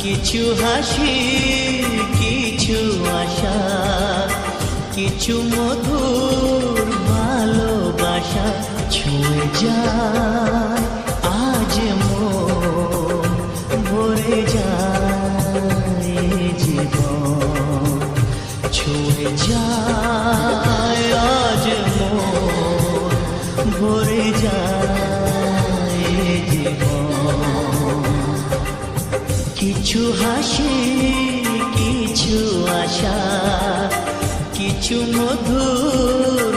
কিছু হাসি কিছু আশা, কিছু মধুর ভালোবাসা ছুঁয়ে যায় আজ মন, ভরে যায় জীবন, ছুঁয়ে যায় আজ মন, ভরে যায় জীবন। কিছু হাসি কিছু আশা, কিছু মধুর